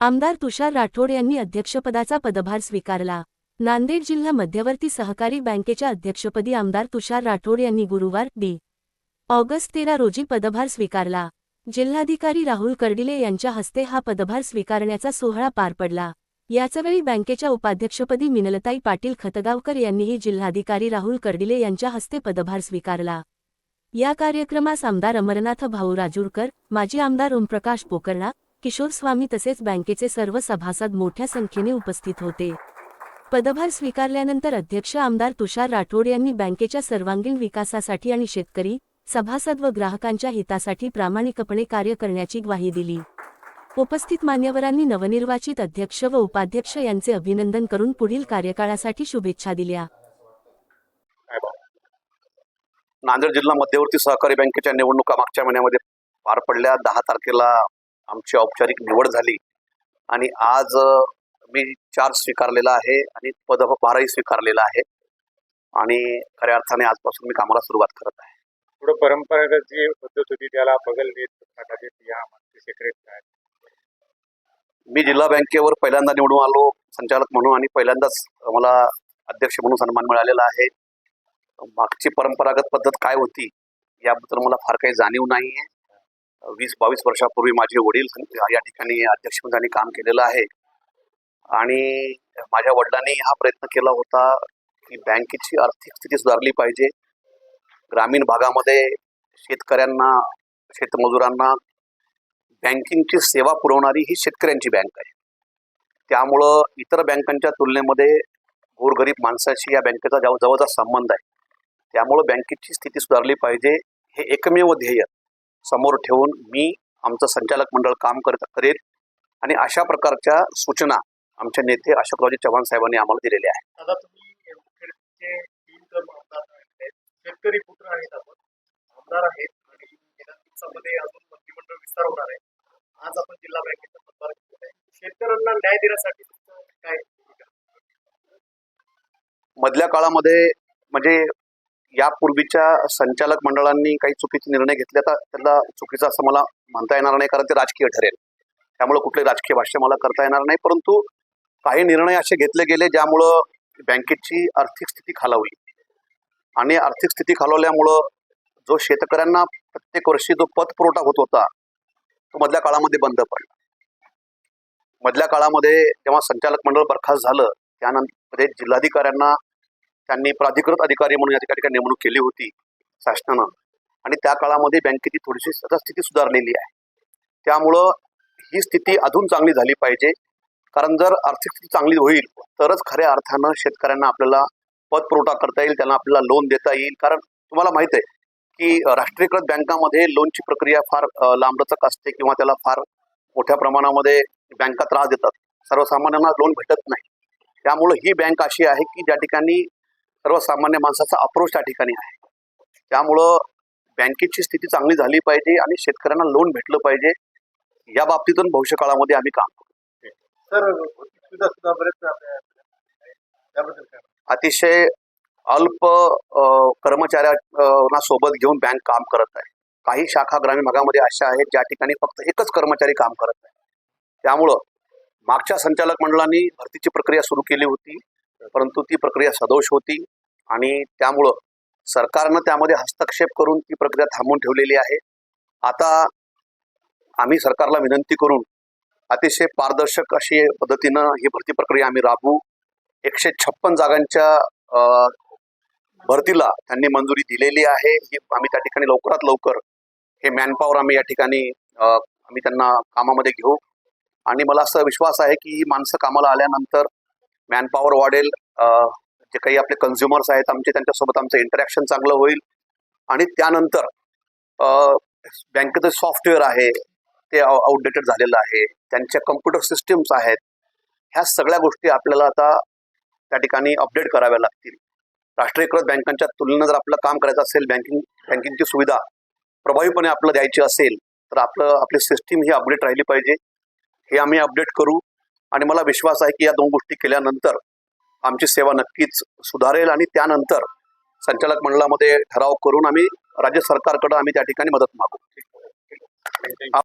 आमदार तुषार राठोड यांनी अध्यक्षपदाचा पदभार स्वीकारला। नांदेड जिल्हा मध्यवर्ती सहकारी बँकेच्या अध्यक्षपदी आमदार तुषार राठोड यांनी गुरुवार डी. ऑगस्ट 13 रोजी पदभार स्वीकारला। जिल्हाधिकारी राहुल कर्डिले यांच्या हस्ते हा पदभार स्वीकारण्याचा सोहळा पार पडला। याचवेळी बँकेच्या उपाध्यक्षपदी मिनलताई पाटील खतगावकर यांनीही जिल्हाधिकारी राहुल कर्डिले यांच्या हस्ते पदभार स्वीकारला। या कार्यक्रमास आमदार अमरनाथ भाऊ राजूरकर, माजी आमदार ओमप्रकाश पोकर्णा, किशोर स्वामी तसेच बँकेचे सर्व सभासद मोठ्या संख्येने उपस्थित होते। पदभार स्वीकारल्यानंतर अध्यक्ष आमदार तुषार राठोड यांनी बँकेच्या सर्वांगीण विकासासाठी आणि शेतकरी, सभासद व ग्राहकांच्या हितासाठी प्रामाणिकपणे कार्य करण्याची ग्वाही दिली। उपस्थित मान्यवरांनी नवनिर्वाचित अध्यक्ष व उपाध्यक्ष यांचे अभिनंदन करून पुढील कार्यकाळासाठी शुभेच्छा दिल्या। नांदेड जिल्हा मध्यवर्ती सहकारी बँकेच्या निवडणुका मागच्या महिन्यामध्ये पार पडल्या। 10 तारखेला आमची औपचारिक निवड झाली आणि आज मी चार्ज स्वीकारलेला आहे आणि पदभारही स्वीकारलेला आहे आणि खऱ्या अर्थाने आजपासून मी कामाला सुरुवात करत आहे। पुढे परंपरागत जी पद्धत होती त्याला बगल देत या सेक्रेट काय? मी जिल्हा बँकेवर पहिल्यांदा निवडून आलो संचालक म्हणून आणि पहिल्यांदाच मला अध्यक्ष म्हणून सन्मान मिळालेला आहे। मागची परंपरागत पद्धत काय होती याबद्दल मला फार काही जाणीव नाही आहे। 20-22 वर्षापूर्वी माझे वडील या ठिकाणी अध्यक्षपदाने काम केलेलं आहे आणि माझ्या वडिलांनी हा प्रयत्न केला होता की बँकेची आर्थिक स्थिती सुधारली पाहिजे। ग्रामीण भागामध्ये शेतकऱ्यांना, शेतमजुरांना बँकिंगची सेवा पुरवणारी ही शेतकऱ्यांची बँक आहे। त्यामुळं इतर बँकांच्या तुलनेमध्ये गोरगरीब माणसाशी या बँकेचा जवळचा संबंध आहे। त्यामुळं बँकेची स्थिती सुधारली पाहिजे हे एकमेव ध्येय समोर ठेवून मी आमचं संचालक मंडळ काम करेल आणि अशा प्रकारच्या सूचना आमचे नेते अशोकरावजी चव्हाण साहेबांनी आम्हाला दिलेल्या आहेत। आता तुम्ही शेतकरी पुत्र आहेत, आपण आमदार आहेत आणि गेल्या दिवसामध्ये अजून मंत्रिमंडळ विस्तार होणार आहे। आज आपण जिल्हा बँकेचा पदभार घेतला आहे। शेतकऱ्यांना न्याय देण्यासाठी काय मधल्या काळामध्ये म्हणजे यापूर्वीच्या संचालक मंडळांनी काही चुकीचे निर्णय घेतले, तर त्याला चुकीचं असं मला म्हणता येणार नाही कारण ते राजकीय ठरेल। त्यामुळे कुठले राजकीय भाष्य मला करता येणार नाही, परंतु काही निर्णय असे घेतले गेले ज्यामुळं बँकेची आर्थिक स्थिती खालावली आणि आर्थिक स्थिती खालावल्यामुळं जो शेतकऱ्यांना प्रत्येक वर्षी जो पतपुरवठा होत होता तो मधल्या काळामध्ये बंद पडला। मधल्या काळामध्ये जेव्हा संचालक मंडळ बरखास्त झालं त्यानंतर जिल्हाधिकाऱ्यांना त्यांनी प्राधिकृत अधिकारी म्हणून या ठिकाणी नेमणूक केली होती शासनानं आणि त्या काळामध्ये बँकेची थोडीशी स्थिती सुधारलेली आहे। त्यामुळं ही स्थिती अजून चांगली झाली पाहिजे कारण जर आर्थिक स्थिती चांगली होईल तरच खऱ्या अर्थानं शेतकऱ्यांना आपल्याला पतपुरवठा करता येईल, त्यांना आपल्याला लोन देता येईल। कारण तुम्हाला माहित आहे की राष्ट्रीयकृत बँकांमध्ये लोनची प्रक्रिया फार लांबलचक असते किंवा त्याला फार मोठ्या प्रमाणामध्ये बँका त्रास देतात, सर्वसामान्यांना लोन भेटत नाही। त्यामुळे ही बँक अशी आहे की ज्या ठिकाणी सर्वसामान्य माणसाचा अप्रोच त्या ठिकाणी आहे। त्यामुळं बँकेची स्थिती चांगली झाली पाहिजे आणि शेतकऱ्यांना लोन भेटलं पाहिजे, या बाबतीतून भविष्य काळामध्ये आम्ही काम करू। अतिशय अल्प कर्मचाऱ्यांना सोबत घेऊन बँक काम करत आहे। काही शाखा ग्रामीण भागामध्ये अशा आहेत ज्या ठिकाणी फक्त एकच कर्मचारी काम करत आहे। त्यामुळं मागच्या संचालक मंडळांनी भरतीची प्रक्रिया सुरू केली होती, परंतु ती प्रक्रिया सदोष होती आणि त्यामुळं सरकारनं त्यामध्ये हस्तक्षेप करून ती प्रक्रिया थांबवून ठेवलेली आहे। आता आम्ही सरकारला विनंती करून अतिशय पारदर्शक अशी पद्धतीनं ही भरती प्रक्रिया आम्ही राबवू। 156 जागांच्या भरतीला त्यांनी मंजुरी दिलेली आहे। ही आम्ही त्या ठिकाणी लवकरात लवकर हे मॅनपॉवर आम्ही या ठिकाणी आम्ही त्यांना कामामध्ये घेऊ आणि मला असा विश्वास आहे की ही माणसं कामाला आल्यानंतर मॅनपॉवर वाढेल, जे काही आपले कन्झ्युमर्स आहेत आमचे त्यांच्यासोबत आमचं इंटरॅक्शन चांगलं होईल आणि त्यानंतर बँकेचं सॉफ्टवेअर आहे ते आउटडेटेड झालेलं आहे, त्यांच्या कम्प्युटर सिस्टीम्स आहेत, ह्या सगळ्या गोष्टी आपल्याला आता त्या ठिकाणी अपडेट कराव्या लागतील। राष्ट्रीयकृत बँकांच्या तुलनेत जर आपलं काम करायचं असेल, बँकिंगची सुविधा प्रभावीपणे आपल्याला द्यायची असेल तर आपली सिस्टीम ही अपडेट राहिली पाहिजे। हे आम्ही अपडेट करू आणि मला विश्वास आहे की या 2 गोष्टी केल्यानंतर आमची सेवा नक्कीच सुधारेल आणि त्यानंतर संचालक मंडळामध्ये ठराव करून आम्ही राज्य सरकारकडे आम्ही त्या ठिकाणी मदत मागू।